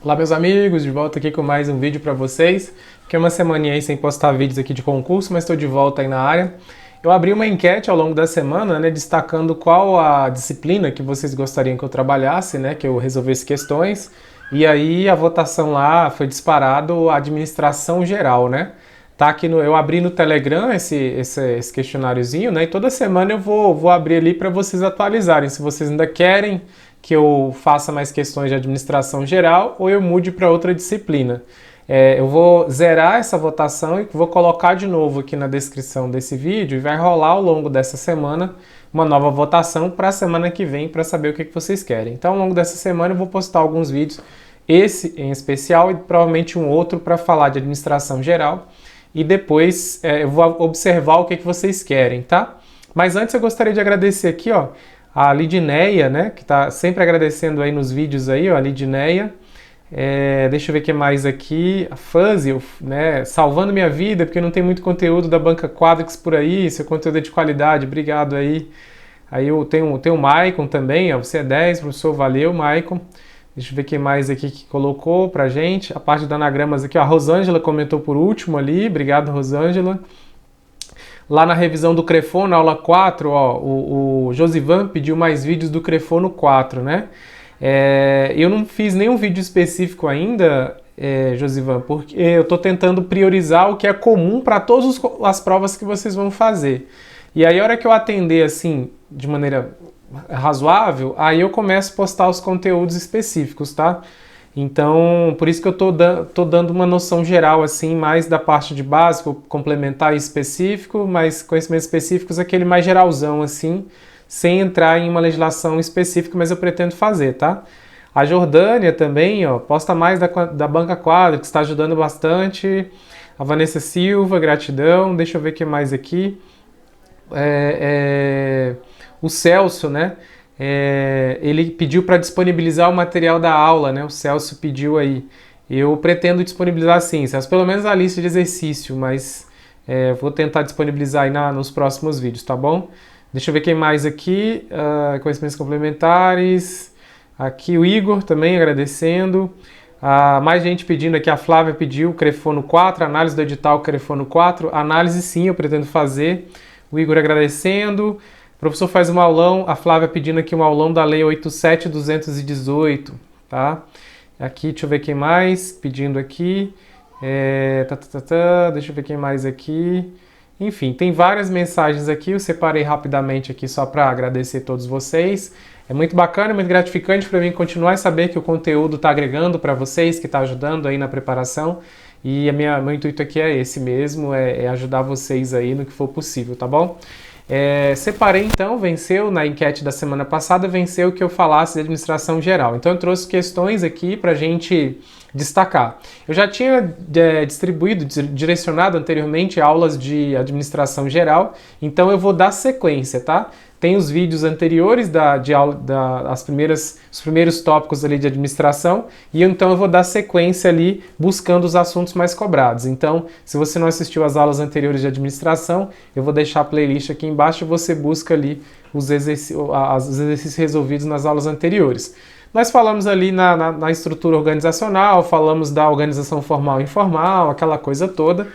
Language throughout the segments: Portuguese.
Olá meus amigos, de volta aqui com mais um vídeo para vocês. Fiquei uma semaninha aí sem postar vídeos aqui de concurso, mas estou de volta aí na área. Eu abri uma enquete ao longo da semana, né, destacando qual a disciplina que vocês gostariam que eu trabalhasse, né, que eu resolvesse questões. E aí a votação lá foi disparado a administração geral, né? Tá aqui eu abri no Telegram esse questionáriozinho, né? E toda semana eu vou abrir ali para vocês atualizarem, se vocês ainda querem que eu faça mais questões de administração geral ou eu mude para outra disciplina. Eu vou zerar essa votação e vou colocar de novo aqui na descrição desse vídeo e vai rolar ao longo dessa semana uma nova votação para a semana que vem para saber o que vocês querem. Então, ao longo dessa semana eu vou postar alguns vídeos, esse em especial e provavelmente um outro para falar de administração geral e depois eu vou observar o que vocês querem, tá? Mas antes eu gostaria de agradecer aqui, ó, a Lidneia, né, que está sempre agradecendo aí nos vídeos aí, ó, a Lidneia. Deixa eu ver o que mais aqui. A Fuzzy, né, salvando minha vida, porque não tem muito conteúdo da Banca Quadrix por aí, seu conteúdo é de qualidade, obrigado aí. Aí eu tenho o Maicon também, ó, você é 10, professor, valeu, Maicon. Deixa eu ver o que mais aqui que colocou pra gente. A parte do anagramas aqui, ó, a Rosângela comentou por último ali, obrigado, Rosângela. Lá na revisão do Crefono, aula 4, ó, o Josivan pediu mais vídeos do Crefono 4, né? Eu não fiz nenhum vídeo específico ainda, Josivan, porque eu estou tentando priorizar o que é comum para todas as provas que vocês vão fazer. E aí, a hora que eu atender, assim, de maneira razoável, aí eu começo a postar os conteúdos específicos, tá? Então, por isso que eu tô dando uma noção geral, assim, mais da parte de básico, complementar e específico, mas conhecimentos específicos, aquele mais geralzão, assim, sem entrar em uma legislação específica, mas eu pretendo fazer, tá? A Jordânia também, ó, posta mais da Banca Quadra, que está ajudando bastante. A Vanessa Silva, gratidão. Deixa eu ver o que mais aqui. O Celso, né? Ele pediu para disponibilizar o material da aula, né? O Celso pediu aí. Eu pretendo disponibilizar sim, Celso, pelo menos a lista de exercício, mas vou tentar disponibilizar aí nos próximos vídeos, tá bom? Deixa eu ver quem mais aqui. Conhecimentos complementares. Aqui o Igor também agradecendo. Mais gente pedindo aqui. A Flávia pediu Crefono 4, análise do edital Crefono 4. Análise sim, eu pretendo fazer. O Igor agradecendo. O professor faz um aulão. A Flávia pedindo aqui um aulão da Lei 87.218. Tá? Aqui, deixa eu ver quem mais pedindo aqui. Deixa eu ver quem mais aqui. Enfim, tem várias mensagens aqui, eu separei rapidamente aqui só para agradecer a todos vocês. É muito bacana, muito gratificante para mim continuar a saber que o conteúdo está agregando para vocês, que está ajudando aí na preparação. E meu intuito aqui é esse mesmo, é ajudar vocês aí no que for possível, tá bom? Separei então, venceu na enquete da semana passada, venceu que eu falasse de administração geral. Então eu trouxe questões aqui para a gente destacar. Eu já tinha direcionado anteriormente aulas de administração geral, então eu vou dar sequência, tá? Tem os vídeos anteriores os primeiros tópicos ali de administração, e então eu vou dar sequência ali buscando os assuntos mais cobrados. Então, se você não assistiu às aulas anteriores de administração, eu vou deixar a playlist aqui embaixo e você busca ali os exercícios resolvidos nas aulas anteriores. Nós falamos ali na estrutura organizacional, falamos da organização formal e informal, aquela coisa toda.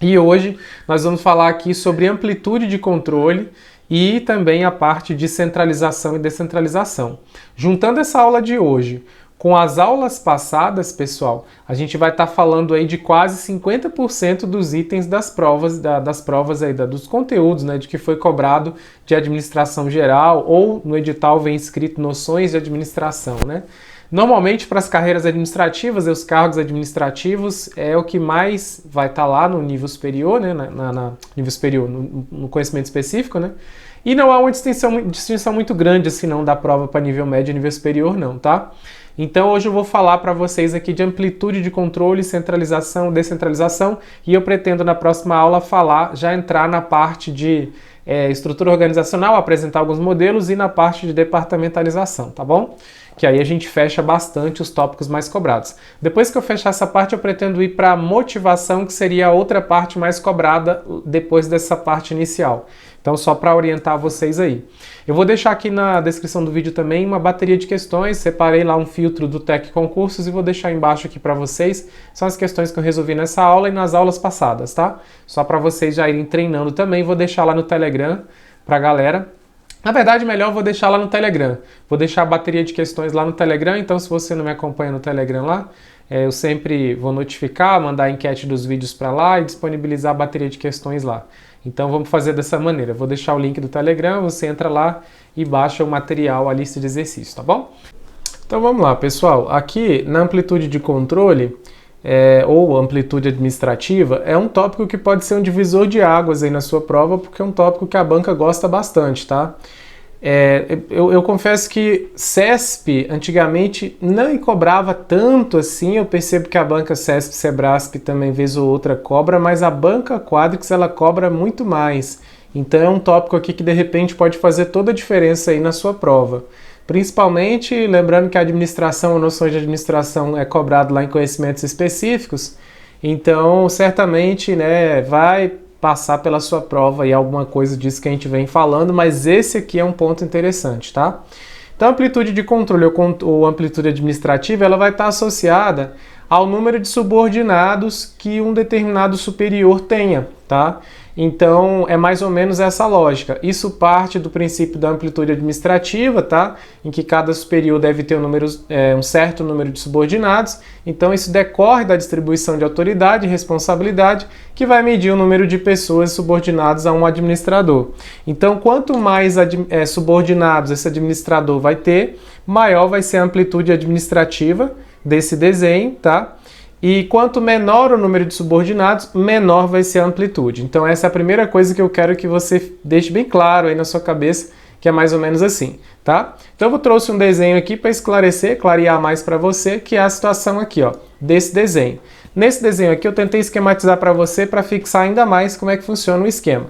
E hoje nós vamos falar aqui sobre amplitude de controle e também a parte de centralização e descentralização. Juntando essa aula de hoje com as aulas passadas, pessoal, a gente vai estar falando aí de quase 50% dos itens das provas, dos conteúdos, né, de que foi cobrado de administração geral, ou no edital vem escrito noções de administração, né? Normalmente, para as carreiras administrativas e os cargos administrativos, é o que mais vai estar lá no nível superior, né, nível superior, no conhecimento específico, né? E não há uma distinção muito grande assim não da prova para nível médio e nível superior não, tá? Então hoje eu vou falar para vocês aqui de amplitude de controle, centralização, descentralização, e eu pretendo na próxima aula já entrar na parte de estrutura organizacional, apresentar alguns modelos e na parte de departamentalização, tá bom? que aí a gente fecha bastante os tópicos mais cobrados. Depois que eu fechar essa parte, eu pretendo ir para a motivação, que seria a outra parte mais cobrada depois dessa parte inicial. Então, só para orientar vocês aí. Eu vou deixar aqui na descrição do vídeo também uma bateria de questões, separei lá um filtro do Tec Concursos e vou deixar embaixo aqui para vocês. São as questões que eu resolvi nessa aula e nas aulas passadas, tá? Só para vocês já irem treinando também, vou deixar lá no Telegram para a galera. Na verdade, melhor eu vou deixar lá no Telegram. Vou deixar a bateria de questões lá no Telegram, então se você não me acompanha no Telegram lá, eu sempre vou notificar, mandar a enquete dos vídeos para lá e disponibilizar a bateria de questões lá. Então vamos fazer dessa maneira. Vou deixar o link do Telegram, você entra lá e baixa o material, a lista de exercícios, tá bom? Então vamos lá, pessoal. Aqui na amplitude de controle, ou amplitude administrativa, é um tópico que pode ser um divisor de águas aí na sua prova, porque é um tópico que a banca gosta bastante, tá? Eu confesso que CESP antigamente não cobrava tanto assim, eu percebo que a banca CESP, Sebrasp também vez ou outra cobra, mas a banca Quadrix ela cobra muito mais. Então é um tópico aqui que de repente pode fazer toda a diferença aí na sua prova. Principalmente lembrando que a administração, a noção de administração é cobrado lá em conhecimentos específicos, então certamente, né, vai passar pela sua prova e alguma coisa disso que a gente vem falando, mas esse aqui é um ponto interessante, tá? Então, a amplitude de controle ou amplitude administrativa, ela vai estar associada ao número de subordinados que um determinado superior tenha, tá? Então, é mais ou menos essa lógica. Isso parte do princípio da amplitude administrativa, tá? Em que cada superior deve ter um certo número de subordinados. Então, isso decorre da distribuição de autoridade e responsabilidade, que vai medir o número de pessoas subordinadas a um administrador. Então, quanto mais subordinados esse administrador vai ter, maior vai ser a amplitude administrativa desse desenho, tá? E quanto menor o número de subordinados, menor vai ser a amplitude. Então essa é a primeira coisa que eu quero que você deixe bem claro aí na sua cabeça, que é mais ou menos assim, tá? Então eu trouxe um desenho aqui para esclarecer, clarear mais para você, que é a situação aqui, ó, desse desenho. Nesse desenho aqui eu tentei esquematizar para você para fixar ainda mais como é que funciona o esquema.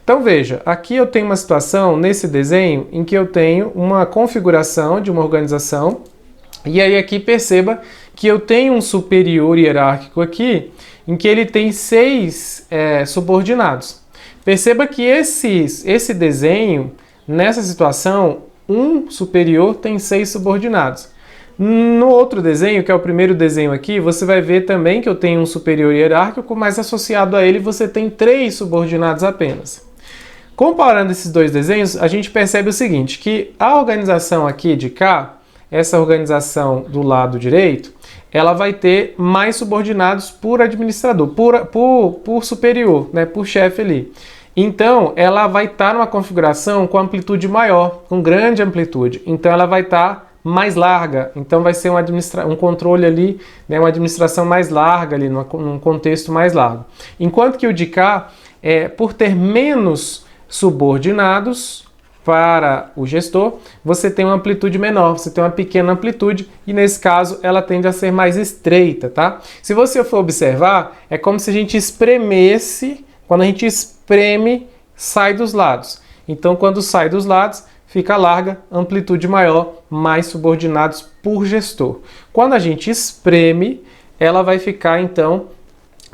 Então veja, aqui eu tenho uma situação nesse desenho em que eu tenho uma configuração de uma organização. E aí aqui perceba que eu tenho um superior hierárquico aqui, em que ele tem 6 subordinados. Perceba que esse desenho, nessa situação, um superior tem 6 subordinados. No outro desenho, que é o primeiro desenho aqui, você vai ver também que eu tenho um superior hierárquico, mas associado a ele você tem 3 subordinados apenas. Comparando esses dois desenhos, a gente percebe o seguinte, que a organização aqui de cá, essa organização do lado direito, ela vai ter mais subordinados por administrador, por superior, né, por chefe ali. Então, ela vai estar numa configuração com amplitude maior, com grande amplitude. Então, ela vai estar mais larga. Então, vai ser um controle ali, né, uma administração mais larga ali, num contexto mais largo. Enquanto que o de cá, por ter menos subordinados para o gestor, você tem uma amplitude menor, você tem uma pequena amplitude e nesse caso ela tende a ser mais estreita, tá? Se você for observar, é como se a gente espremesse, quando a gente espreme, sai dos lados. Então quando sai dos lados, fica larga, amplitude maior, mais subordinados por gestor. Quando a gente espreme, ela vai ficar então,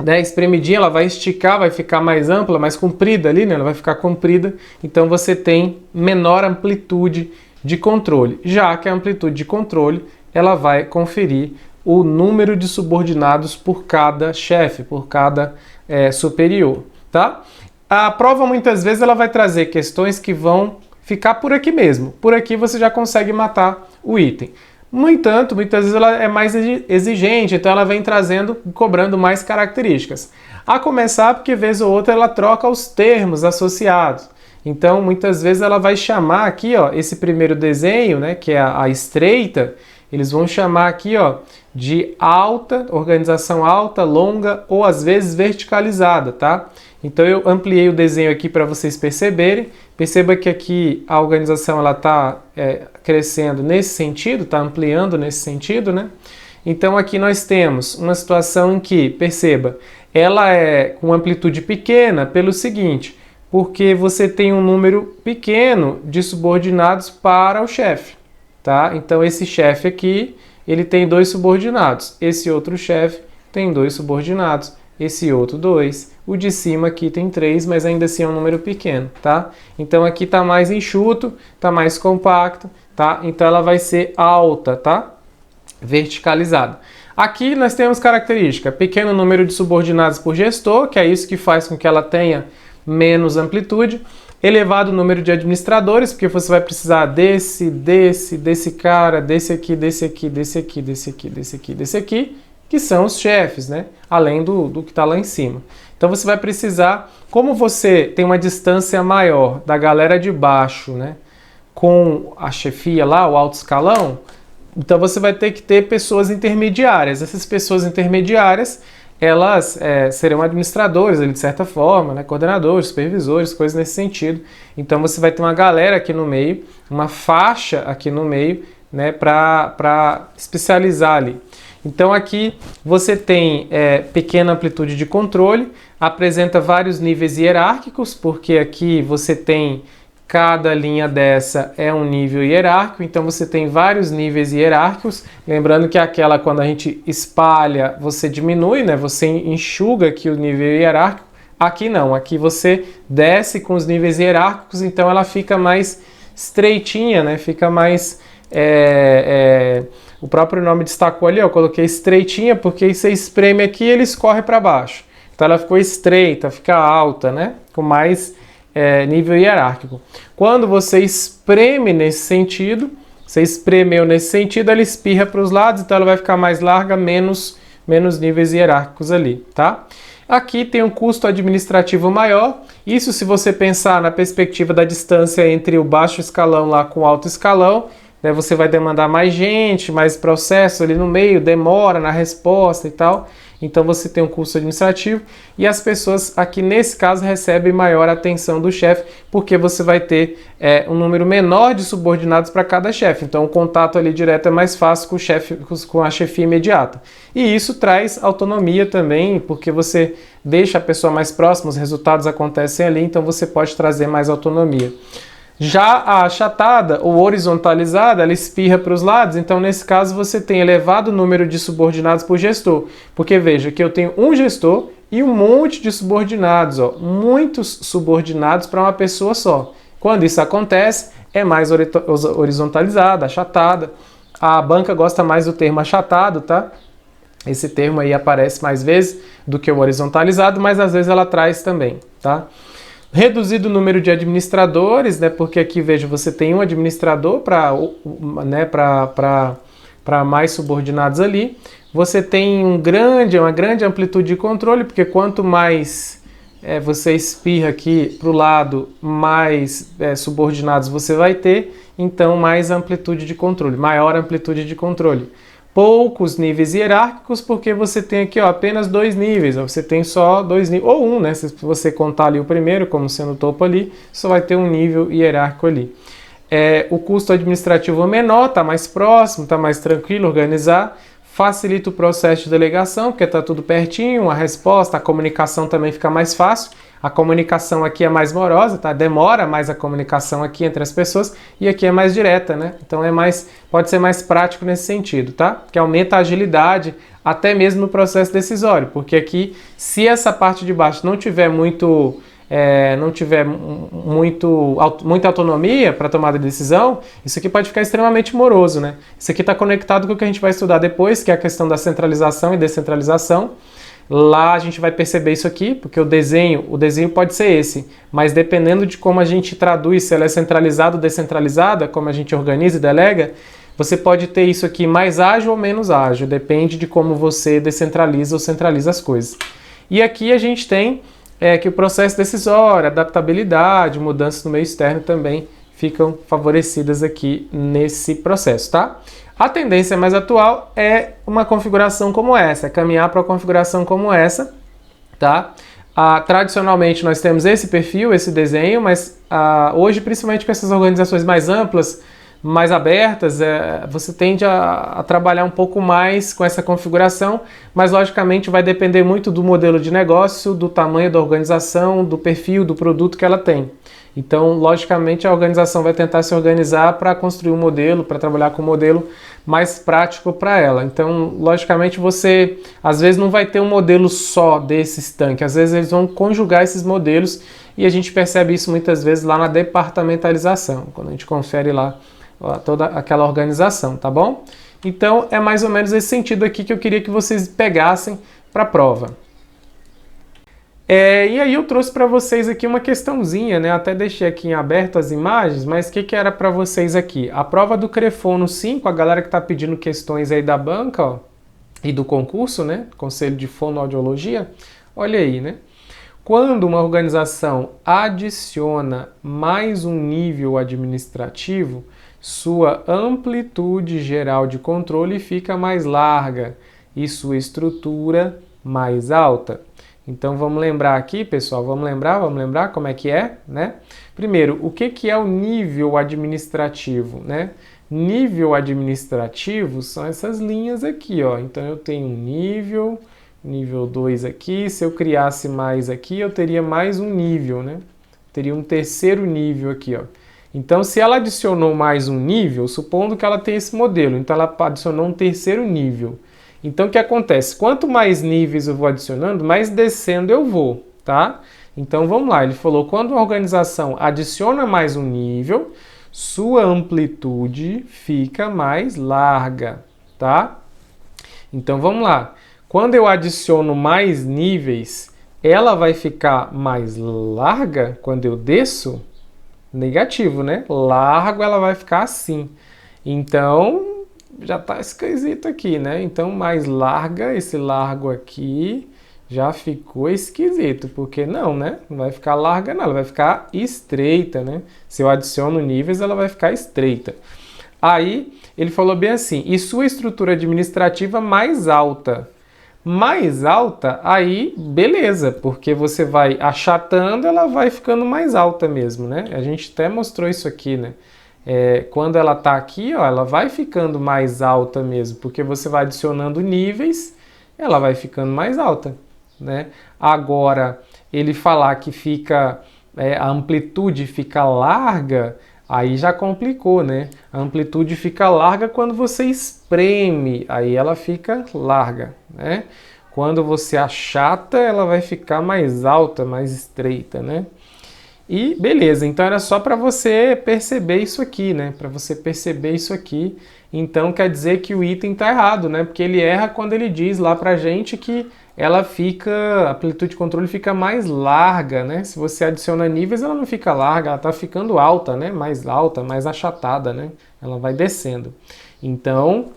né, espremidinha, ela vai esticar, vai ficar mais ampla, mais comprida ali, né? Ela vai ficar comprida, então você tem menor amplitude de controle, já que a amplitude de controle ela vai conferir o número de subordinados por cada chefe, por cada superior, tá? A prova muitas vezes ela vai trazer questões que vão ficar por aqui mesmo, por aqui você já consegue matar o item. No entanto, muitas vezes ela é mais exigente, então ela vem cobrando mais características. A começar porque, vez ou outra, ela troca os termos associados. Então, muitas vezes ela vai chamar aqui, ó, esse primeiro desenho, né, que é a estreita, eles vão chamar aqui, ó, de alta, organização alta, longa ou às vezes verticalizada, tá? Então eu ampliei o desenho aqui para vocês perceberem. Perceba que aqui a organização ela está crescendo nesse sentido, está ampliando nesse sentido, né? Então aqui nós temos uma situação em que, perceba, ela é com amplitude pequena pelo seguinte, porque você tem um número pequeno de subordinados para o chefe, tá? Então esse chefe aqui, ele tem 2 subordinados. Esse outro chefe tem 2 subordinados. Esse outro 2. O de cima aqui tem 3, mas ainda assim é um número pequeno, tá? Então aqui tá mais enxuto, tá mais compacto, tá? Então ela vai ser alta, tá? Verticalizada. Aqui nós temos característica, pequeno número de subordinados por gestor, que é isso que faz com que ela tenha menos amplitude. Elevado número de administradores, porque você vai precisar desse cara, desse aqui, desse aqui, desse aqui, desse aqui, desse aqui, desse aqui, que são os chefes, né? Além do que está lá em cima. Então você vai precisar, como você tem uma distância maior da galera de baixo, né? Com a chefia lá, o alto escalão, então você vai ter que ter pessoas intermediárias. Essas pessoas intermediárias, elas serão administradores, de certa forma, né? Coordenadores, supervisores, coisas nesse sentido. Então você vai ter uma galera aqui no meio, uma faixa aqui no meio, né? Para especializar ali. Então aqui você tem pequena amplitude de controle, apresenta vários níveis hierárquicos, porque aqui você tem cada linha dessa é um nível hierárquico, então você tem vários níveis hierárquicos. Lembrando que aquela, quando a gente espalha, você diminui, né? Você enxuga aqui o nível hierárquico. Aqui não, aqui você desce com os níveis hierárquicos, então ela fica mais estreitinha, né? Fica mais... O próprio nome destacou ali, eu coloquei estreitinha, porque você espreme aqui e ele escorre para baixo. Então ela ficou estreita, fica alta, né? Com mais nível hierárquico. Quando você espreme nesse sentido, você espremeu nesse sentido, ela espirra para os lados, então ela vai ficar mais larga, menos níveis hierárquicos ali, tá? Aqui tem um custo administrativo maior. Isso se você pensar na perspectiva da distância entre o baixo escalão lá com o alto escalão, né, você vai demandar mais gente, mais processo ali no meio, demora na resposta e tal. Então você tem um custo administrativo e as pessoas aqui nesse caso recebem maior atenção do chefe, porque você vai ter um número menor de subordinados para cada chefe. Então o contato ali direto é mais fácil com o chefe, com a chefia imediata. E isso traz autonomia também, porque você deixa a pessoa mais próxima, os resultados acontecem ali, então você pode trazer mais autonomia. Já a achatada ou horizontalizada, ela espirra para os lados, então nesse caso você tem elevado número de subordinados por gestor, porque veja que eu tenho um gestor e um monte de subordinados, ó, muitos subordinados para uma pessoa só. Quando isso acontece, é mais horizontalizada, achatada. A banca gosta mais do termo achatado, tá? Esse termo aí aparece mais vezes do que o horizontalizado, mas às vezes ela traz também, tá? Reduzido o número de administradores, né, porque aqui, veja, você tem um administrador para mais subordinados ali. Você tem uma grande amplitude de controle, porque quanto mais você espirra aqui para o lado, mais subordinados você vai ter, então mais amplitude de controle, maior amplitude de controle. Poucos níveis hierárquicos, porque você tem aqui apenas 2 níveis, você tem só 2 níveis, ou um, né? Se você contar ali o primeiro, como sendo o topo ali, só vai ter um nível hierárquico ali. O custo administrativo é menor, está mais próximo, está mais tranquilo organizar, facilita o processo de delegação, porque está tudo pertinho, a resposta, a comunicação também fica mais fácil. A comunicação aqui é mais morosa, tá? Demora mais a comunicação aqui entre as pessoas e aqui é mais direta, né? Então pode ser mais prático nesse sentido, tá? Que aumenta a agilidade até mesmo no processo decisório, porque aqui, se essa parte de baixo não tiver muita autonomia para tomada de decisão, isso aqui pode ficar extremamente moroso, né? Isso aqui está conectado com o que a gente vai estudar depois, que é a questão da centralização e descentralização. Lá a gente vai perceber isso aqui, porque o desenho pode ser esse, mas dependendo de como a gente traduz, se ela é centralizada ou descentralizada, como a gente organiza e delega, você pode ter isso aqui mais ágil ou menos ágil, depende de como você descentraliza ou centraliza as coisas. E aqui a gente tem que o processo decisório, adaptabilidade, mudanças no meio externo também ficam favorecidas aqui nesse processo, tá? A tendência mais atual é uma configuração como essa, é caminhar para uma configuração como essa, tá? Tradicionalmente nós temos esse perfil, esse desenho, mas hoje, principalmente com essas organizações mais amplas, mais abertas, você tende a trabalhar um pouco mais com essa configuração, mas logicamente vai depender muito do modelo de negócio, do tamanho da organização, do perfil, do produto que ela tem. Então, logicamente, a organização vai tentar se organizar para construir um modelo, para trabalhar com um modelo mais prático para ela. Então, logicamente, você às vezes não vai ter um modelo só desses tanques, às vezes eles vão conjugar esses modelos e a gente percebe isso muitas vezes lá na departamentalização, quando a gente confere lá toda aquela organização, tá bom? Então, é mais ou menos esse sentido aqui que eu queria que vocês pegassem para a prova. E aí eu trouxe para vocês aqui uma questãozinha, né? Até deixei aqui em aberto as imagens, mas o que era para vocês aqui? A prova do Crefono 5, a galera que está pedindo questões aí da banca, ó, e do concurso, né? Conselho de Fonoaudiologia, olha aí, né? Quando uma organização adiciona mais um nível administrativo, sua amplitude geral de controle fica mais larga e sua estrutura mais alta. Então vamos lembrar aqui, pessoal, vamos lembrar como é que é, né? Primeiro, o que é o nível administrativo, né? Nível administrativo são essas linhas aqui, ó. Então eu tenho um nível 2 aqui, se eu criasse mais aqui, eu teria mais um nível, né? Teria um terceiro nível aqui, ó. Então, se ela adicionou mais um nível, supondo que ela tem esse modelo, então ela adicionou um terceiro nível. Então, o que acontece? Quanto mais níveis eu vou adicionando, mais descendo eu vou, tá? Então, vamos lá. Ele falou, quando a organização adiciona mais um nível, sua amplitude fica mais larga, tá? Então, vamos lá. Quando eu adiciono mais níveis, ela vai ficar mais larga quando eu desço? Negativo, né? Largo ela vai ficar assim. Então, já tá esquisito aqui, né? Então, mais larga, esse largo aqui já ficou esquisito, porque não, né? Não vai ficar larga não, ela vai ficar estreita, né? Se eu adiciono níveis, ela vai ficar estreita. Aí, ele falou bem assim, e sua estrutura administrativa mais alta. Mais alta, aí beleza, porque você vai achatando, ela vai ficando mais alta mesmo, né? A gente até mostrou isso aqui, né? Quando ela tá aqui, ó, ela vai ficando mais alta mesmo, porque você vai adicionando níveis, ela vai ficando mais alta, né? Agora, ele falar que fica, a amplitude fica larga, aí já complicou, né? A amplitude fica larga quando você espreme, aí ela fica larga, né? Quando você achata, ela vai ficar mais alta, mais estreita, né? E beleza, então era só para você perceber isso aqui, né? Para você perceber isso aqui. Então quer dizer que o item está errado, né? Porque ele erra quando ele diz lá pra gente que ela fica, a amplitude de controle fica mais larga, né? Se você adiciona níveis, ela não fica larga, ela está ficando alta, né? Mais alta, mais achatada, né? Ela vai descendo. Então,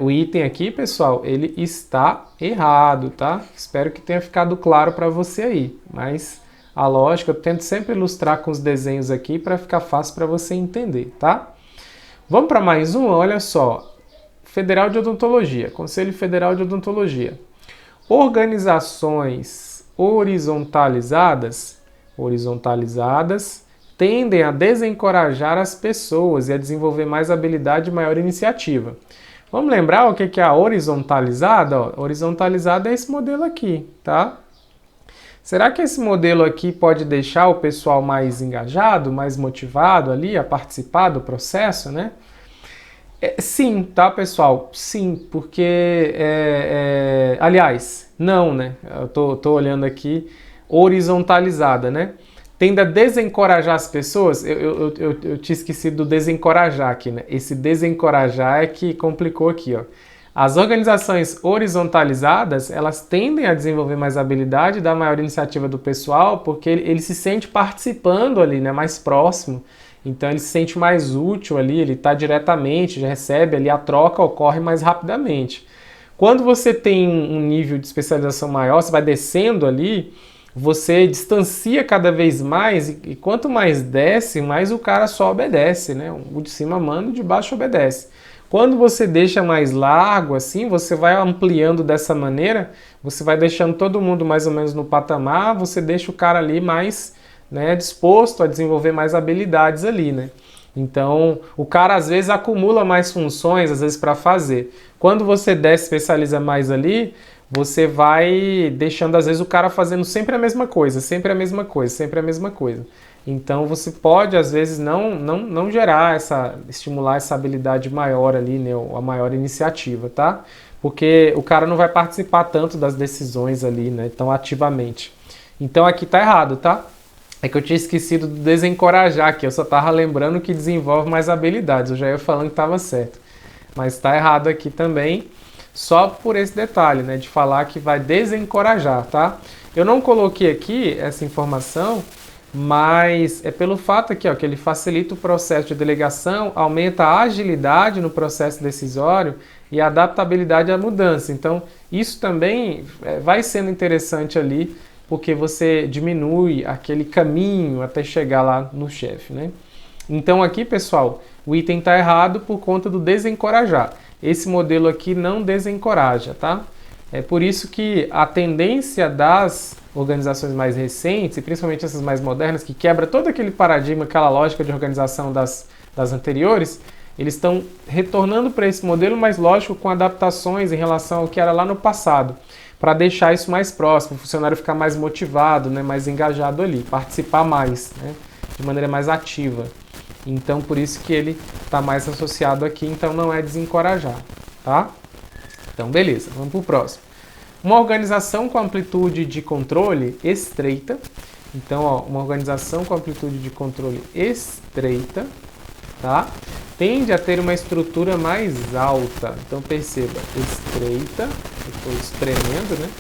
o item aqui, pessoal, ele está errado, tá? Espero que tenha ficado claro para você aí, mas a lógica eu tento sempre ilustrar com os desenhos aqui para ficar fácil para você entender, tá? Vamos para mais um, olha só. Federal de Odontologia, Conselho Federal de Odontologia. Organizações horizontalizadas tendem a desencorajar as pessoas e a desenvolver mais habilidade e maior iniciativa. Vamos lembrar o que é a horizontalizada? Ó, horizontalizada é esse modelo aqui, tá? Será que esse modelo aqui pode deixar o pessoal mais engajado, mais motivado ali a participar do processo, né? Sim, tá, pessoal? Sim, porque... aliás, não, né? Eu tô olhando aqui, horizontalizada, né? Tende a desencorajar as pessoas. Eu tinha esquecido do desencorajar aqui, né? Esse desencorajar é que complicou aqui, ó. As organizações horizontalizadas, elas tendem a desenvolver mais habilidade, dar maior iniciativa do pessoal, porque ele se sente participando ali, né? Mais próximo. Então ele se sente mais útil ali, ele está diretamente, já recebe ali, a troca ocorre mais rapidamente. Quando você tem um nível de especialização maior, você vai descendo ali, você distancia cada vez mais e quanto mais desce, mais o cara só obedece, né? O de cima manda, o de baixo obedece. Quando você deixa mais largo assim, você vai ampliando dessa maneira, você vai deixando todo mundo mais ou menos no patamar, você deixa o cara ali mais, né, disposto a desenvolver mais habilidades ali, né? Então, o cara às vezes acumula mais funções, às vezes para fazer. Quando você desce, especializa mais ali, você vai deixando, às vezes, o cara fazendo sempre a mesma coisa, sempre a mesma coisa, sempre a mesma coisa. Então, você pode, às vezes, não gerar estimular essa habilidade maior ali, né, a maior iniciativa, tá? Porque o cara não vai participar tanto das decisões ali, né, tão ativamente. Então, aqui tá errado, tá? É que eu tinha esquecido de desencorajar aqui, eu só tava lembrando que desenvolve mais habilidades, eu já ia falando que tava certo. Mas tá errado aqui também, só por esse detalhe, né, de falar que vai desencorajar, tá? Eu não coloquei aqui essa informação, mas é pelo fato aqui, ó, que ele facilita o processo de delegação, aumenta a agilidade no processo decisório e a adaptabilidade à mudança. Então, isso também vai sendo interessante ali, porque você diminui aquele caminho até chegar lá no chefe, né? Então aqui, pessoal, o item está errado por conta do desencorajar. Esse modelo aqui não desencoraja, tá? É por isso que a tendência das organizações mais recentes, e principalmente essas mais modernas, que quebra todo aquele paradigma, aquela lógica de organização das anteriores, eles estão retornando para esse modelo, mas lógico, com adaptações em relação ao que era lá no passado, para deixar isso mais próximo, o funcionário ficar mais motivado, né, mais engajado ali, participar mais, né, de maneira mais ativa. Então, por isso que ele está mais associado aqui, então não é desencorajar, tá? Então, beleza, vamos para o próximo. Uma organização com amplitude de controle estreita. Então, ó, uma organização com amplitude de controle estreita, tá? Tende a ter uma estrutura mais alta. Então, perceba, estreita, eu estou espremendo, né?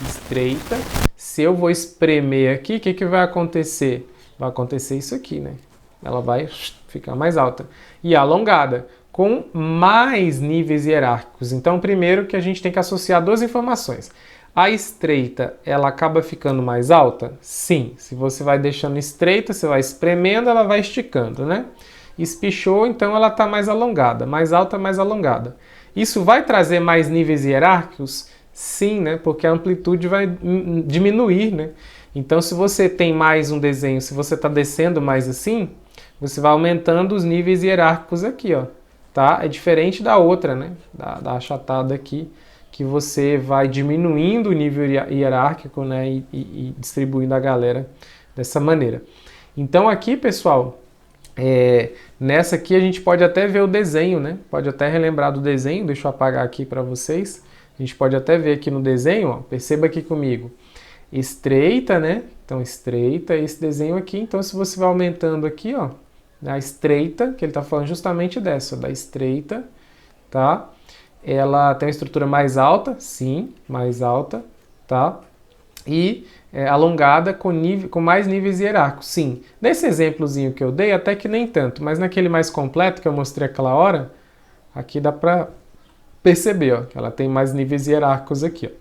Estreita. Se eu vou espremer aqui, o que vai acontecer? Vai acontecer isso aqui, né? Ela vai ficar mais alta. E alongada, com mais níveis hierárquicos. Então, primeiro que a gente tem que associar duas informações. A estreita, ela acaba ficando mais alta? Sim. Se você vai deixando estreita, você vai espremendo, ela vai esticando, né? Espichou, então ela está mais alongada. Mais alta, mais alongada. Isso vai trazer mais níveis hierárquicos? Sim, né? Porque a amplitude vai diminuir, né? Então, se você tem mais um desenho, se você está descendo mais assim, você vai aumentando os níveis hierárquicos aqui, ó. Tá? É diferente da outra, né? Da achatada aqui, que você vai diminuindo o nível hierárquico, né? E distribuindo a galera dessa maneira. Então, aqui, pessoal, nessa aqui a gente pode até ver o desenho, né? Pode até relembrar do desenho. Deixa eu apagar aqui para vocês. A gente pode até ver aqui no desenho, ó. Perceba aqui comigo. Estreita, né? Então, estreita, esse desenho aqui. Então, se você vai aumentando aqui, ó, a estreita, que ele está falando justamente dessa, da estreita, tá? Ela tem uma estrutura mais alta, sim, mais alta, tá? E alongada com mais níveis hierárquicos, sim. Nesse exemplozinho que eu dei, até que nem tanto, mas naquele mais completo que eu mostrei aquela hora, aqui dá para perceber, ó, que ela tem mais níveis hierárquicos aqui, ó.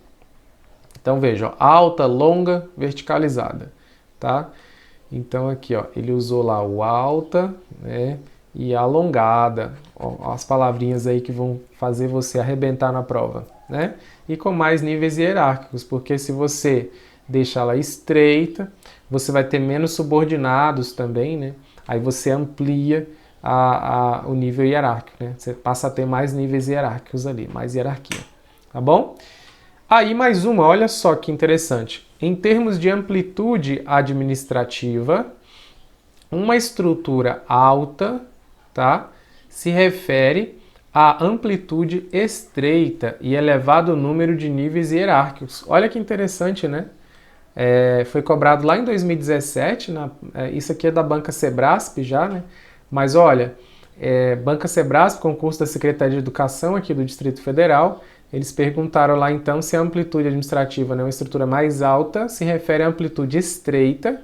Então veja, ó, alta, longa, verticalizada, tá? Então aqui, ó, ele usou lá o alta, né, e alongada, ó, as palavrinhas aí que vão fazer você arrebentar na prova, né? E com mais níveis hierárquicos, porque se você deixar ela estreita, você vai ter menos subordinados também, né? Aí você amplia o nível hierárquico, né? Você passa a ter mais níveis hierárquicos ali, mais hierarquia, tá bom? Aí mais uma, olha só que interessante. Em termos de amplitude administrativa, uma estrutura alta, tá, se refere à amplitude estreita e elevado número de níveis hierárquicos. Olha que interessante, né? Foi cobrado lá em 2017, isso aqui é da Banca Sebrasp já, né? Mas olha, Banca Sebrasp, concurso da Secretaria de Educação aqui do Distrito Federal, eles perguntaram lá então se a amplitude administrativa, né, uma estrutura mais alta, se refere à amplitude estreita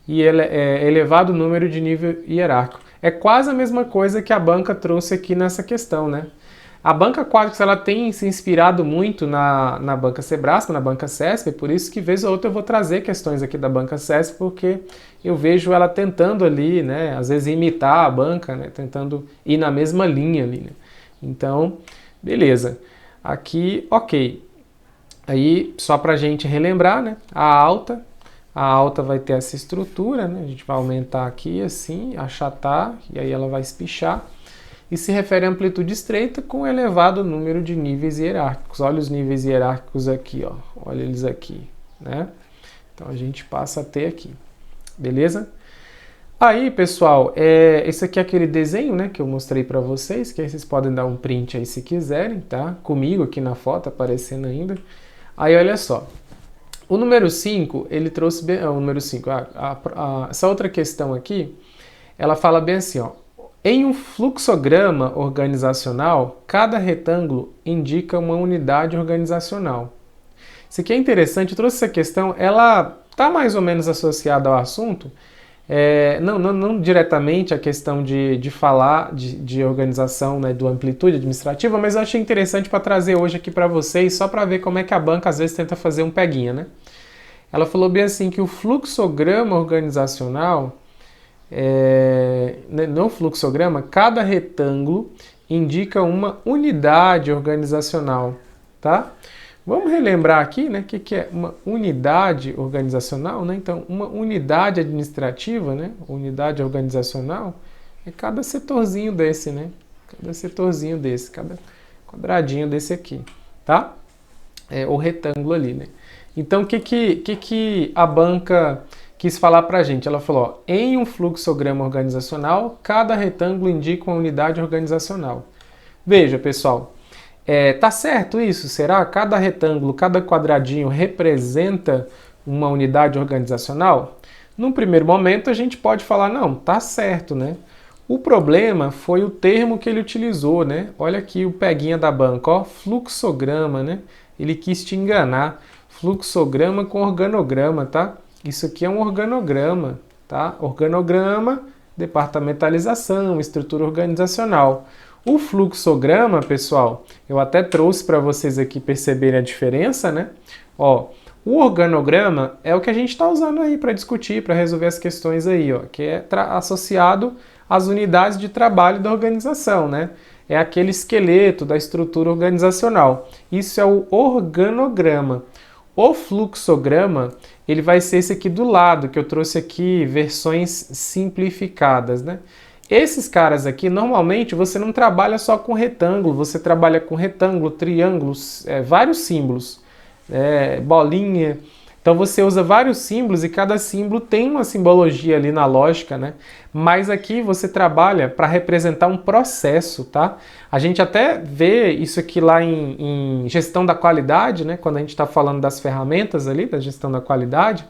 e elevado número de nível hierárquico. É quase a mesma coisa que a banca trouxe aqui nessa questão, né? A banca Quadrix, ela tem se inspirado muito na Banca Sebrasp, na Banca CESP, por isso que vez ou outra eu vou trazer questões aqui da Banca CESP, porque eu vejo ela tentando ali, né, às vezes imitar a banca, né, tentando ir na mesma linha ali, né? Então, beleza. Aqui, ok. Aí, só para a gente relembrar, né? A alta vai ter essa estrutura, né? A gente vai aumentar aqui assim, achatar, e aí ela vai espichar. e se refere à amplitude estreita com elevado número de níveis hierárquicos. Olha os níveis hierárquicos aqui, ó. Olha eles aqui, né? Então a gente passa a ter aqui, beleza? Aí, pessoal, esse aqui é aquele desenho, né, que eu mostrei para vocês, que aí vocês podem dar um print aí se quiserem, tá? Comigo aqui na foto, aparecendo ainda. Aí, olha só. O número 5, ele trouxe bem... o número 5, essa outra questão aqui, ela fala bem assim, ó. Em um fluxograma organizacional, cada retângulo indica uma unidade organizacional. Isso aqui é interessante, eu trouxe essa questão, ela está mais ou menos associada ao assunto, não diretamente a questão de falar de organização, né, do amplitude administrativa, mas eu achei interessante para trazer hoje aqui para vocês, só para ver como é que a banca às vezes tenta fazer um peguinha, né? Ela falou bem assim que o fluxograma organizacional, no fluxograma, cada retângulo indica uma unidade organizacional, tá? Vamos relembrar aqui, né, o que é uma unidade organizacional, né? Então, uma unidade administrativa, né, unidade organizacional, é cada setorzinho desse, né? Cada setorzinho desse, cada quadradinho desse aqui, tá? O retângulo ali, né? Então, o que a banca quis falar para a gente? Ela falou, ó, em um fluxograma organizacional, cada retângulo indica uma unidade organizacional. Veja, pessoal, tá certo isso? Será? Cada retângulo, cada quadradinho representa uma unidade organizacional? Num primeiro momento a gente pode falar, não, tá certo, né? O problema foi o termo que ele utilizou, né? Olha aqui o peguinha da banca, ó, fluxograma, né? Ele quis te enganar. Fluxograma com organograma, tá? Isso aqui é um organograma, tá? Organograma, departamentalização, estrutura organizacional. O fluxograma, pessoal, eu até trouxe para vocês aqui perceberem a diferença, né? Ó, o organograma é o que a gente está usando aí para discutir, para resolver as questões aí, ó, que é associado às unidades de trabalho da organização, né? É aquele esqueleto da estrutura organizacional. Isso é o organograma. O fluxograma, ele vai ser esse aqui do lado, que eu trouxe aqui versões simplificadas, né? Esses caras aqui, normalmente, você não trabalha só com retângulo, você trabalha com retângulo, triângulos, vários símbolos, bolinha. Então você usa vários símbolos e cada símbolo tem uma simbologia ali na lógica, né? Mas aqui você trabalha para representar um processo, tá? A gente até vê isso aqui lá em gestão da qualidade, né? Quando a gente está falando das ferramentas ali da gestão da qualidade.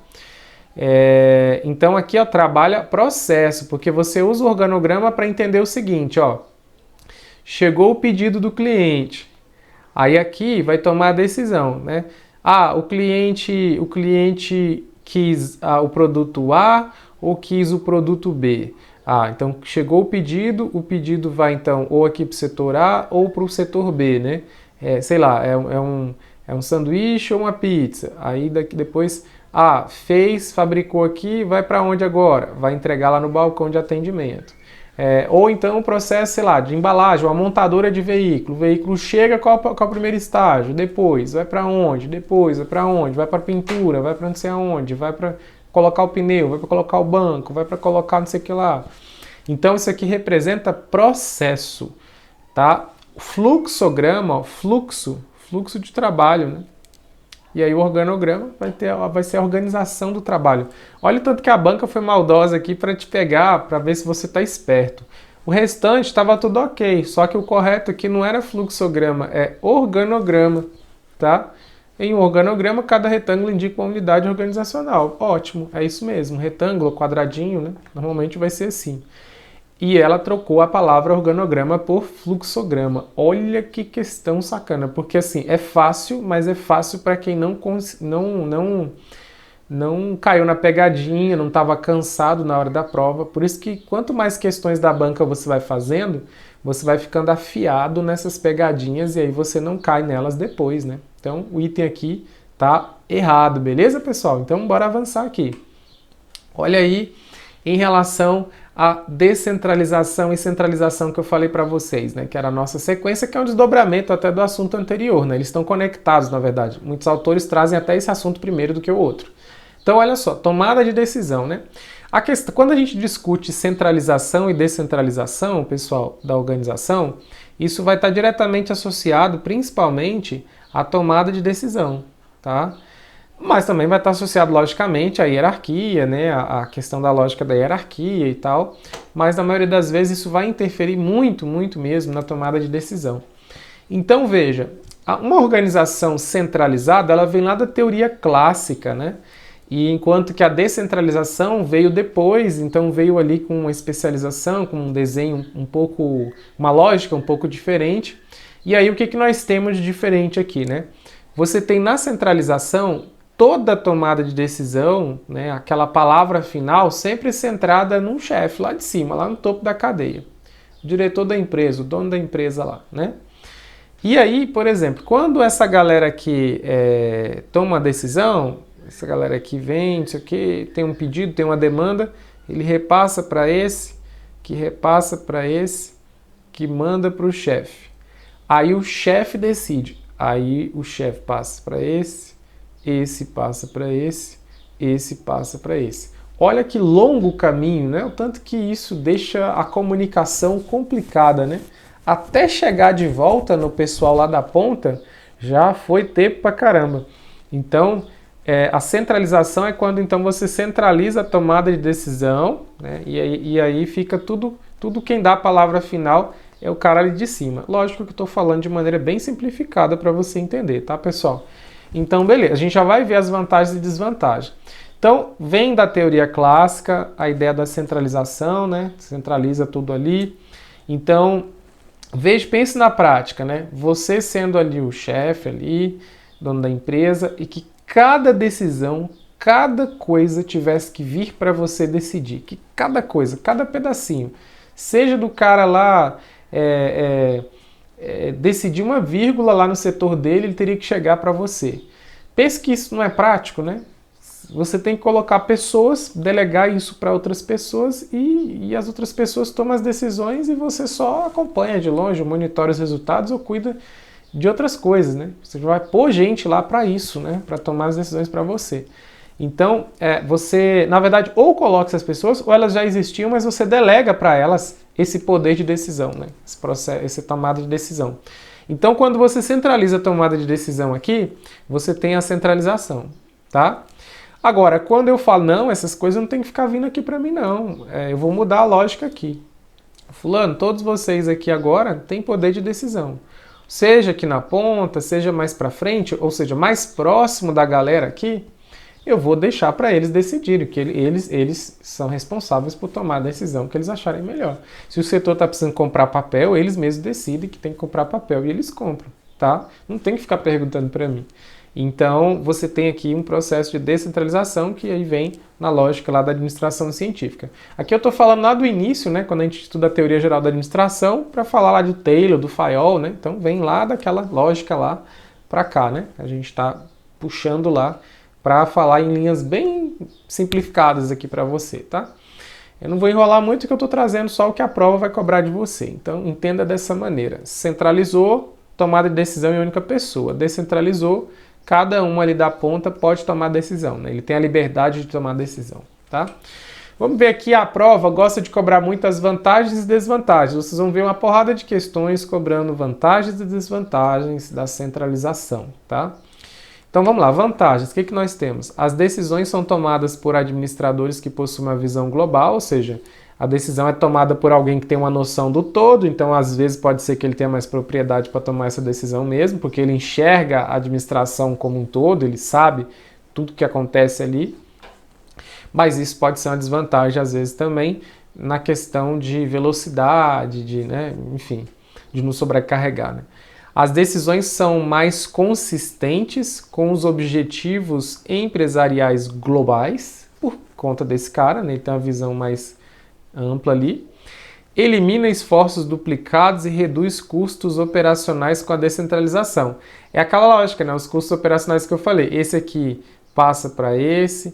Então aqui, ó, trabalha processo, porque você usa o organograma para entender o seguinte, ó. Chegou o pedido do cliente, aí aqui vai tomar a decisão, né? O cliente quis o produto A ou quis o produto B? Então chegou o pedido vai então ou aqui para o setor A ou para o setor B, né? Sei lá, é um sanduíche ou uma pizza. Aí depois, fabricou aqui, vai para onde agora? Vai entregar lá no balcão de atendimento. Ou então o processo, sei lá, de embalagem, uma montadora de veículo. O veículo chega, qual é o primeiro estágio? Depois, vai para onde? Depois, vai para onde? Vai para pintura, vai para não sei aonde, vai para colocar o pneu, vai para colocar o banco, vai para colocar não sei o que lá. Então isso aqui representa processo, tá? Fluxograma, ó, fluxo de trabalho, né? E aí o organograma vai ser a organização do trabalho. Olha o tanto que a banca foi maldosa aqui para te pegar, para ver se você está esperto. O restante estava tudo ok, só que o correto aqui não era fluxograma, é organograma, tá? Em um organograma, cada retângulo indica uma unidade organizacional. Ótimo, é isso mesmo, retângulo, quadradinho, né? Normalmente vai ser assim. E ela trocou a palavra organograma por fluxograma. Olha que questão sacana, porque assim, é fácil, mas é fácil para quem não caiu na pegadinha, não estava cansado na hora da prova. Por isso que quanto mais questões da banca você vai fazendo, você vai ficando afiado nessas pegadinhas e aí você não cai nelas depois, né? Então o item aqui tá errado, beleza, pessoal? Então bora avançar aqui. Olha aí, em relação à descentralização e centralização que eu falei para vocês, né? Que era a nossa sequência, que é um desdobramento até do assunto anterior, né? Eles estão conectados, na verdade. Muitos autores trazem até esse assunto primeiro do que o outro. Então, olha só, tomada de decisão, né? A questão, quando a gente discute centralização e descentralização, pessoal, da organização, isso vai estar diretamente associado, principalmente, à tomada de decisão, tá? Mas também vai estar associado, logicamente, à hierarquia, né? A questão da lógica da hierarquia e tal. Mas, na maioria das vezes, isso vai interferir muito, muito mesmo na tomada de decisão. Então, veja, uma organização centralizada, ela vem lá da teoria clássica, né? E enquanto que a descentralização veio depois, então veio ali com uma especialização, com um desenho um pouco, uma lógica um pouco diferente. E aí o que nós temos de diferente aqui, né? Você tem na centralização toda a tomada de decisão, né? Aquela palavra final sempre centrada num chefe lá de cima, lá no topo da cadeia. O diretor da empresa, o dono da empresa lá, né? E aí, por exemplo, quando essa galera aqui toma uma decisão, essa galera aqui vem, não sei o que, tem um pedido, tem uma demanda, ele repassa para esse, que repassa para esse, que manda para o chefe. Aí o chefe decide. Aí o chefe passa para esse passa para esse passa para esse. Olha que longo o caminho, né? O tanto que isso deixa a comunicação complicada, né? Até chegar de volta no pessoal lá da ponta, já foi tempo pra caramba. Então, a centralização é quando então você centraliza a tomada de decisão, né? E aí fica tudo quem dá a palavra final é o cara ali de cima. Lógico que eu estou falando de maneira bem simplificada para você entender, tá, pessoal? Então, beleza, a gente já vai ver as vantagens e desvantagens. Então, vem da teoria clássica a ideia da centralização, né? Centraliza tudo ali. Então, pense na prática, né? Você sendo ali o chefe ali, dono da empresa, e que cada decisão, cada coisa tivesse que vir para você decidir. Que cada coisa, cada pedacinho, seja do cara lá decidir uma vírgula lá no setor dele, ele teria que chegar para você. Pense que isso não é prático, né? Você tem que colocar pessoas, delegar isso para outras pessoas e as outras pessoas tomam as decisões e você só acompanha de longe, monitora os resultados ou cuida de outras coisas, né? Você vai pôr gente lá para isso, né? Para tomar as decisões para você. Então, você, na verdade, ou coloca essas pessoas ou elas já existiam, mas você delega para elas esse poder de decisão, né? Esse processo, essa tomada de decisão. Então, quando você centraliza a tomada de decisão aqui, você tem a centralização, tá? Agora, quando eu falo, não, essas coisas não tem que ficar vindo aqui para mim, não. Eu vou mudar a lógica aqui. Fulano, todos vocês aqui agora têm poder de decisão. Seja aqui na ponta, seja mais para frente, ou seja, mais próximo da galera aqui, eu vou deixar para eles decidirem, que eles são responsáveis por tomar a decisão que eles acharem melhor. Se o setor está precisando comprar papel, eles mesmos decidem que tem que comprar papel e eles compram, tá? Não tem que ficar perguntando para mim. Então, você tem aqui um processo de descentralização que aí vem na lógica lá da administração científica. Aqui eu estou falando lá do início, né, quando a gente estuda a teoria geral da administração, para falar lá do Taylor, do Fayol, né? Então, vem lá daquela lógica lá para cá, né? A gente está puxando lá para falar em linhas bem simplificadas aqui para você, tá? Eu não vou enrolar muito, que eu estou trazendo só o que a prova vai cobrar de você. Então, entenda dessa maneira. Centralizou, tomada de decisão em única pessoa. Descentralizou, cada um ali da ponta pode tomar decisão, né? Ele tem a liberdade de tomar decisão, tá? Vamos ver aqui, a prova gosta de cobrar muitas vantagens e desvantagens. Vocês vão ver uma porrada de questões cobrando vantagens e desvantagens da centralização, tá? Então vamos lá, vantagens. O que nós temos? As decisões são tomadas por administradores que possuem uma visão global, ou seja, a decisão é tomada por alguém que tem uma noção do todo, então às vezes pode ser que ele tenha mais propriedade para tomar essa decisão mesmo, porque ele enxerga a administração como um todo, ele sabe tudo que acontece ali, mas isso pode ser uma desvantagem às vezes também na questão de velocidade, né, enfim, de não sobrecarregar, né? As decisões são mais consistentes com os objetivos empresariais globais, por conta desse cara, né? Ele tem uma visão mais ampla ali. Elimina esforços duplicados e reduz custos operacionais com a descentralização. É aquela lógica, né? Os custos operacionais que eu falei. Esse aqui passa para esse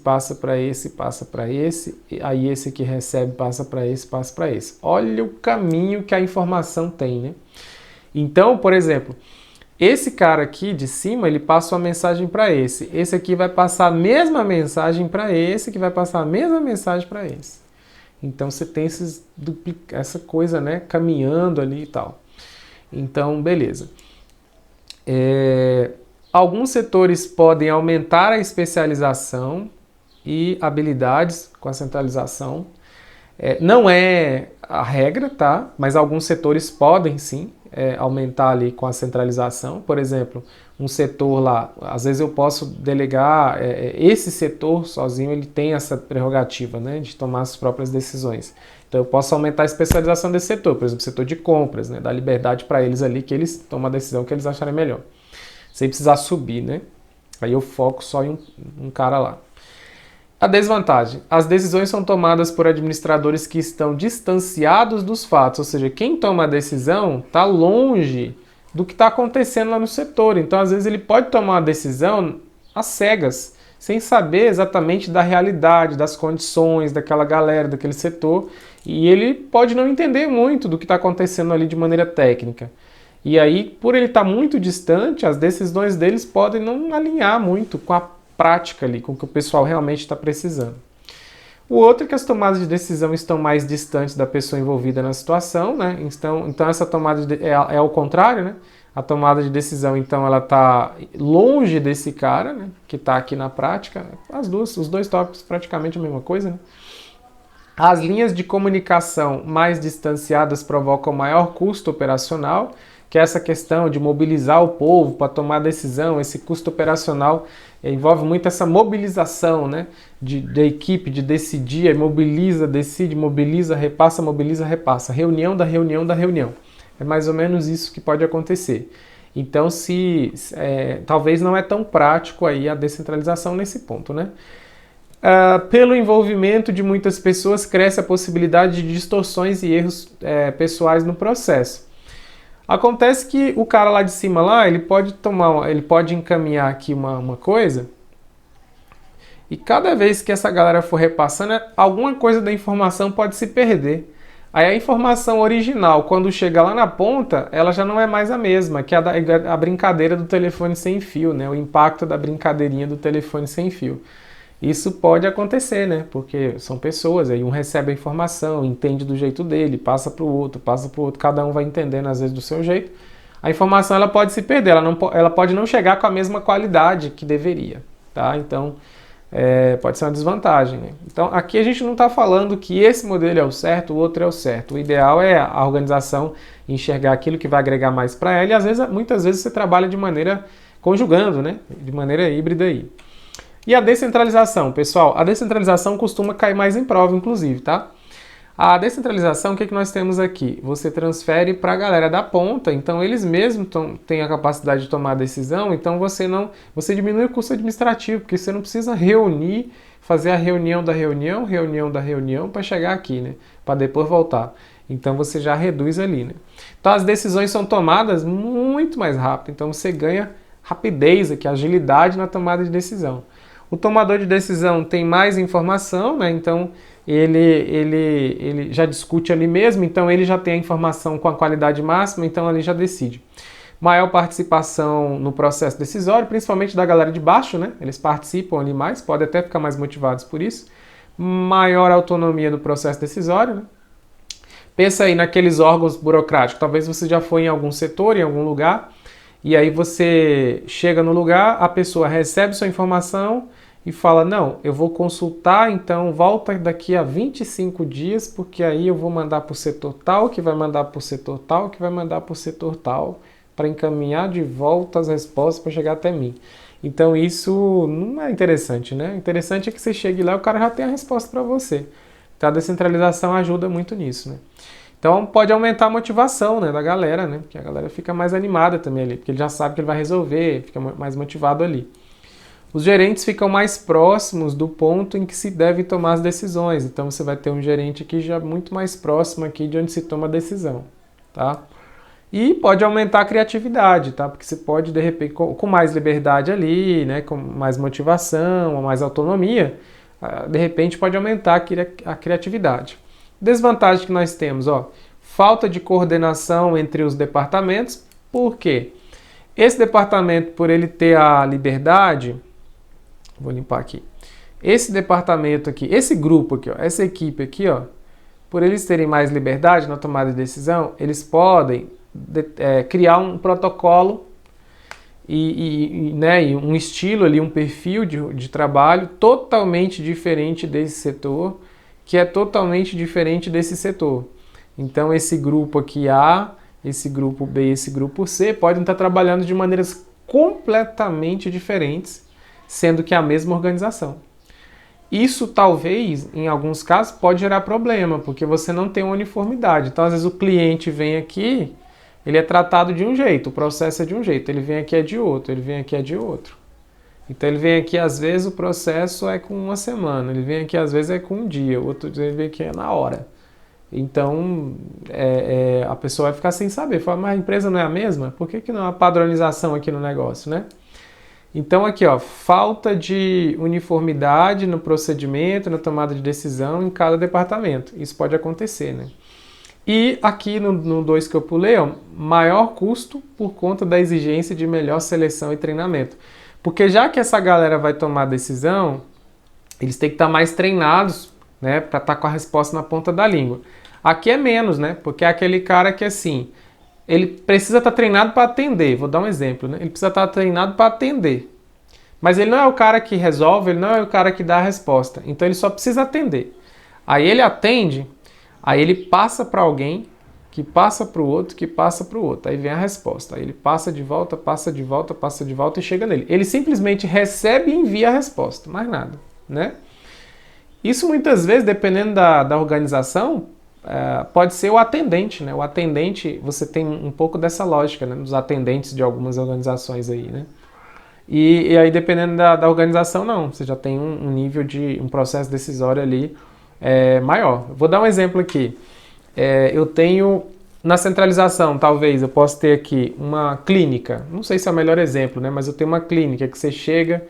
passa para esse, passa para esse, aí esse aqui recebe, passa para esse, passa para esse. Olha o caminho que a informação tem, né? Então, por exemplo, esse cara aqui de cima, ele passa uma mensagem para esse. Esse aqui vai passar a mesma mensagem para esse, que vai passar a mesma mensagem para esse. Então você tem essa coisa, né, caminhando ali e tal. Então, beleza. Alguns setores podem aumentar a especialização e habilidades com a centralização. Não é a regra, tá? Mas alguns setores podem sim aumentar ali com a centralização. Por exemplo, um setor lá, às vezes eu posso delegar, esse setor sozinho ele tem essa prerrogativa, né, de tomar as próprias decisões. Então eu posso aumentar a especialização desse setor, por exemplo, setor de compras, né, dar liberdade para eles ali que eles tomam a decisão que eles acharem melhor. Sem precisar subir, né? Aí eu foco só em um cara lá. A desvantagem. As decisões são tomadas por administradores que estão distanciados dos fatos, ou seja, quem toma a decisão está longe do que está acontecendo lá no setor. Então, às vezes, ele pode tomar uma decisão às cegas, sem saber exatamente da realidade, das condições daquela galera, daquele setor, e ele pode não entender muito do que está acontecendo ali de maneira técnica. E aí, por ele estar muito distante, as decisões deles podem não alinhar muito com a prática ali, com o que o pessoal realmente está precisando. O outro é que as tomadas de decisão estão mais distantes da pessoa envolvida na situação, né? Então essa tomada é ao contrário, né? A tomada de decisão, então, ela está longe desse cara, né? Que está aqui na prática. Os dois tópicos praticamente a mesma coisa, né? As linhas de comunicação mais distanciadas provocam maior custo operacional, que é essa questão de mobilizar o povo para tomar decisão. Esse custo operacional envolve muito essa mobilização, né, da equipe, de decidir, mobiliza, decide, mobiliza, repassa. Reunião da reunião da reunião. É mais ou menos isso que pode acontecer. Então, talvez não é tão prático aí a descentralização nesse ponto, né? Pelo envolvimento de muitas pessoas, cresce a possibilidade de distorções e erros pessoais no processo. Acontece que o cara lá de cima lá, ele pode encaminhar aqui uma coisa, e cada vez que essa galera for repassando, alguma coisa da informação pode se perder. Aí a informação original, quando chega lá na ponta, ela já não é mais a mesma, que é a brincadeira do telefone sem fio, né? O impacto da brincadeirinha do telefone sem fio. Isso pode acontecer, né? Porque são pessoas, aí um recebe a informação, entende do jeito dele, passa para o outro, cada um vai entendendo às vezes do seu jeito. A informação ela pode se perder, ela pode não chegar com a mesma qualidade que deveria, tá? Então, pode ser uma desvantagem, né? Então, aqui a gente não está falando que esse modelo é o certo, o outro é o certo. O ideal é a organização enxergar aquilo que vai agregar mais para ela, e muitas vezes você trabalha de maneira conjugando, né? De maneira híbrida aí. E a descentralização, pessoal? A descentralização costuma cair mais em prova, inclusive, tá? A descentralização, o que nós temos aqui? Você transfere para a galera da ponta, então eles mesmos têm a capacidade de tomar a decisão, então você diminui o custo administrativo, porque você não precisa fazer a reunião da reunião para chegar aqui, né? Para depois voltar. Então você já reduz ali, né? Então as decisões são tomadas muito mais rápido, então você ganha rapidez aqui, agilidade na tomada de decisão. O tomador de decisão tem mais informação, né? Então ele já discute ali mesmo, então ele já tem a informação com a qualidade máxima, então ele já decide. Maior participação no processo decisório, principalmente da galera de baixo, né? Eles participam ali mais, podem até ficar mais motivados por isso. Maior autonomia no processo decisório, né? Pensa aí naqueles órgãos burocráticos, talvez você já foi em algum setor, em algum lugar, e aí você chega no lugar, a pessoa recebe sua informação e fala, não, eu vou consultar, então volta daqui a 25 dias, porque aí eu vou mandar para o setor tal, que vai mandar para o setor tal, que vai mandar para o setor tal, para encaminhar de volta as respostas para chegar até mim. Então isso não é interessante, né? O interessante é que você chegue lá e o cara já tem a resposta para você. Então a descentralização ajuda muito nisso, né? Então pode aumentar a motivação, né, da galera, né? Porque a galera fica mais animada também ali, porque ele já sabe que ele vai resolver, fica mais motivado ali. Os gerentes ficam mais próximos do ponto em que se deve tomar as decisões. Então você vai ter um gerente aqui já muito mais próximo aqui de onde se toma a decisão, tá? E pode aumentar a criatividade, tá? Porque você pode, de repente, com mais liberdade ali, né, com mais motivação, mais autonomia, de repente pode aumentar a criatividade. Desvantagem que nós temos, falta de coordenação entre os departamentos. Por quê? Esse departamento, por ele ter a liberdade, vou limpar aqui. Esse departamento aqui, esse grupo aqui, ó, essa equipe aqui, ó, por eles terem mais liberdade na tomada de decisão, eles podem criar um protocolo né, e um estilo ali, um perfil de trabalho totalmente diferente desse setor, que é totalmente diferente desse setor. Então esse grupo aqui A, esse grupo B e esse grupo C podem estar trabalhando de maneiras completamente diferentes, sendo que é a mesma organização. Isso talvez, em alguns casos, pode gerar problema, porque você não tem uma uniformidade. Então, às vezes, o cliente vem aqui, ele é tratado de um jeito, o processo é de um jeito, ele vem aqui é de outro, ele vem aqui é de outro. Então, ele vem aqui, às vezes, o processo é com uma semana, ele vem aqui, às vezes, é com um dia, o outro dia ele vem aqui é na hora. Então, a pessoa vai ficar sem saber, fala, mas a empresa não é a mesma? Por que não há padronização aqui no negócio, né? Então aqui, ó, falta de uniformidade no procedimento, na tomada de decisão em cada departamento. Isso pode acontecer, né? E aqui no 2 que eu pulei, ó, maior custo por conta da exigência de melhor seleção e treinamento. Porque já que essa galera vai tomar decisão, eles têm que estar mais treinados, né, para estar com a resposta na ponta da língua. Aqui é menos, né? Porque é aquele cara que assim, ele precisa estar treinado para atender. Vou dar um exemplo, né? Ele precisa estar treinado para atender. Mas ele não é o cara que resolve, ele não é o cara que dá a resposta. Então ele só precisa atender. Aí ele atende, aí ele passa para alguém, que passa para o outro, que passa para o outro. Aí vem a resposta. Aí ele passa de volta, passa de volta, passa de volta e chega nele. Ele simplesmente recebe e envia a resposta, mais nada, né? Isso muitas vezes, dependendo da organização, pode ser o atendente, né? O atendente, você tem um pouco dessa lógica, né? Dos atendentes de algumas organizações aí, né? E aí, dependendo da organização, não. Você já tem um nível de um processo decisório ali maior. Vou dar um exemplo aqui. Eu tenho, na centralização, talvez, eu possa ter aqui uma clínica. Não sei se é o melhor exemplo, né? Mas eu tenho uma clínica que você chega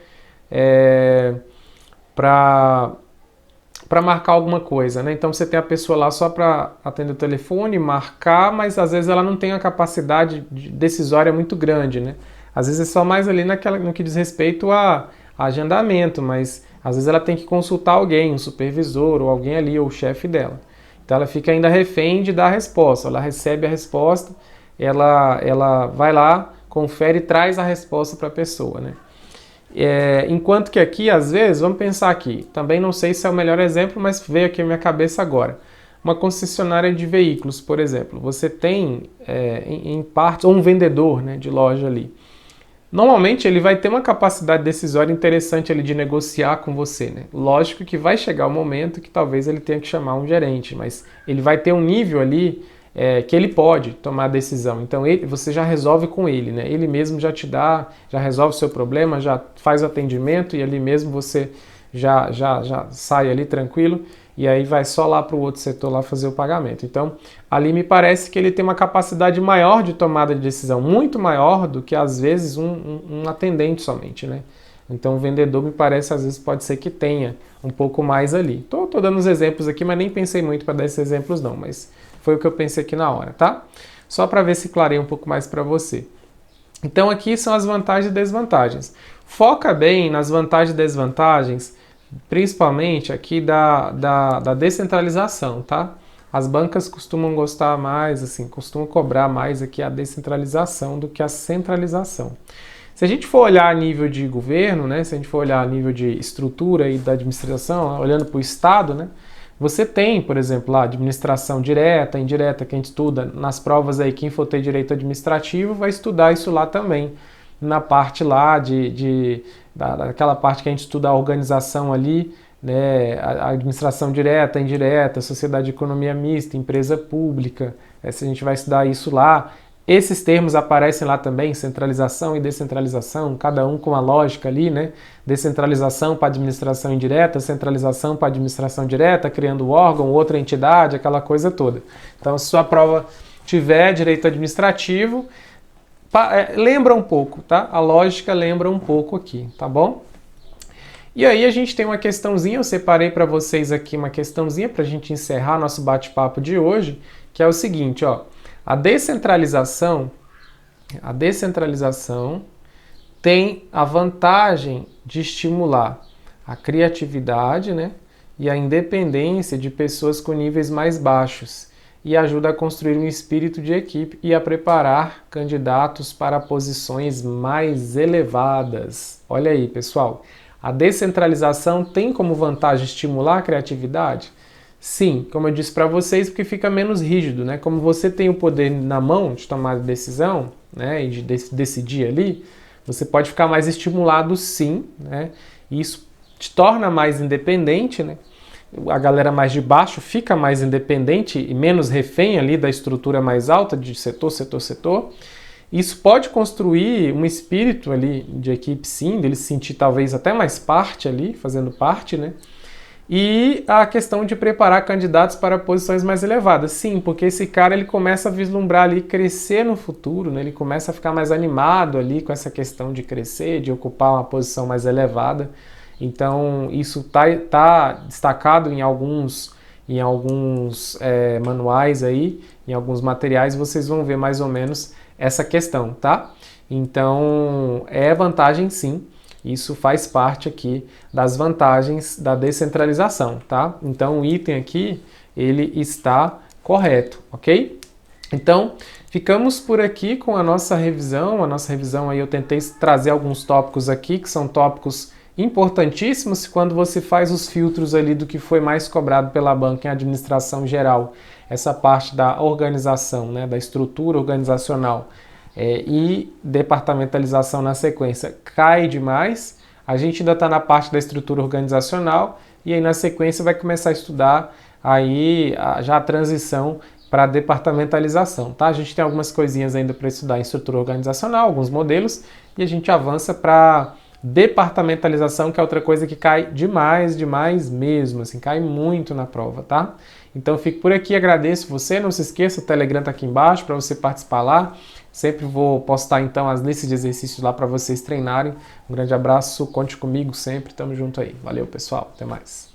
para marcar alguma coisa, né? Então você tem a pessoa lá só para atender o telefone, marcar, mas às vezes ela não tem uma capacidade decisória muito grande, né? Às vezes é só mais ali no que diz respeito a agendamento, mas às vezes ela tem que consultar alguém, um supervisor ou alguém ali, ou o chefe dela. Então ela fica ainda refém de dar a resposta. Ela recebe a resposta, ela vai lá, confere e traz a resposta para a pessoa, né? Enquanto que aqui, às vezes, vamos pensar aqui, também não sei se é o melhor exemplo, mas veio aqui na minha cabeça agora. Uma concessionária de veículos, por exemplo, você tem em partes, ou um vendedor, né, de loja ali. Normalmente ele vai ter uma capacidade decisória interessante ali de negociar com você, né? Lógico que vai chegar o momento que talvez ele tenha que chamar um gerente, mas ele vai ter um nível ali que ele pode tomar a decisão. Então você já resolve com ele, né? Ele mesmo já te dá, já resolve o seu problema, já faz o atendimento e ali mesmo você já sai ali tranquilo e aí vai só lá para o outro setor lá fazer o pagamento. Então ali me parece que ele tem uma capacidade maior de tomada de decisão, muito maior do que às vezes um atendente somente, né? Então o vendedor me parece às vezes pode ser que tenha um pouco mais ali. Tô dando uns exemplos aqui, mas nem pensei muito para dar esses exemplos não, mas foi o que eu pensei aqui na hora, tá? Só para ver se clareia um pouco mais para você. Então aqui são as vantagens e desvantagens. Foca bem nas vantagens e desvantagens, principalmente aqui da descentralização, tá? As bancas costumam gostar mais, assim, costumam cobrar mais aqui a descentralização do que a centralização. Se a gente for olhar a nível de governo, né? Se a gente for olhar a nível de estrutura e da administração, olhando para o Estado, né? Você tem, por exemplo, a administração direta, indireta, que a gente estuda nas provas aí, quem for ter direito administrativo vai estudar isso lá também, na parte lá daquela parte que a gente estuda a organização ali, né, a administração direta, indireta, sociedade de economia mista, empresa pública, se a gente vai estudar isso lá. Esses termos aparecem lá também, centralização e descentralização, cada um com a lógica ali, né? Descentralização para administração indireta, centralização para administração direta, criando órgão, outra entidade, aquela coisa toda. Então, se sua prova tiver direito administrativo, lembra um pouco, tá? A lógica lembra um pouco aqui, tá bom? E aí a gente tem uma questãozinha, eu separei para vocês aqui uma questãozinha para a gente encerrar nosso bate-papo de hoje, que é o seguinte, ó. A descentralização, A descentralização tem a vantagem de estimular a criatividade, né, e a independência de pessoas com níveis mais baixos e ajuda a construir um espírito de equipe e a preparar candidatos para posições mais elevadas. Olha aí, pessoal, a descentralização tem como vantagem estimular a criatividade? Sim, como eu disse para vocês, porque fica menos rígido, né? Como você tem o poder na mão de tomar decisão, né, e de decidir ali, você pode ficar mais estimulado, sim, né? E isso te torna mais independente, né? A galera mais de baixo fica mais independente e menos refém ali da estrutura mais alta de setor. Isso pode construir um espírito ali de equipe, sim, dele se sentir talvez até mais parte ali, fazendo parte, né? E a questão de preparar candidatos para posições mais elevadas. Sim, porque esse cara ele começa a vislumbrar ali crescer no futuro, né? Ele começa a ficar mais animado ali com essa questão de crescer, de ocupar uma posição mais elevada. Então, isso tá destacado em alguns manuais aí, em alguns materiais, vocês vão ver mais ou menos essa questão, tá? Então, é vantagem sim. Isso faz parte aqui das vantagens da descentralização, tá? Então, o item aqui, ele está correto, ok? Então, ficamos por aqui com a nossa revisão. A nossa revisão aí eu tentei trazer alguns tópicos aqui, que são tópicos importantíssimos quando você faz os filtros ali do que foi mais cobrado pela banca em administração geral. Essa parte da organização, né, da estrutura organizacional e departamentalização na sequência cai demais. A gente ainda está na parte da estrutura organizacional e aí na sequência vai começar a estudar aí já a transição para a departamentalização, tá? A gente tem algumas coisinhas ainda para estudar em estrutura organizacional, alguns modelos, e a gente avança para departamentalização, que é outra coisa que cai demais mesmo, assim, cai muito na prova, tá? Então fico por aqui, agradeço você, não se esqueça, o Telegram tá aqui embaixo para você participar lá. Sempre vou postar então as listas de exercícios lá para vocês treinarem. Um grande abraço, conte comigo sempre, tamo junto aí. Valeu, pessoal, até mais.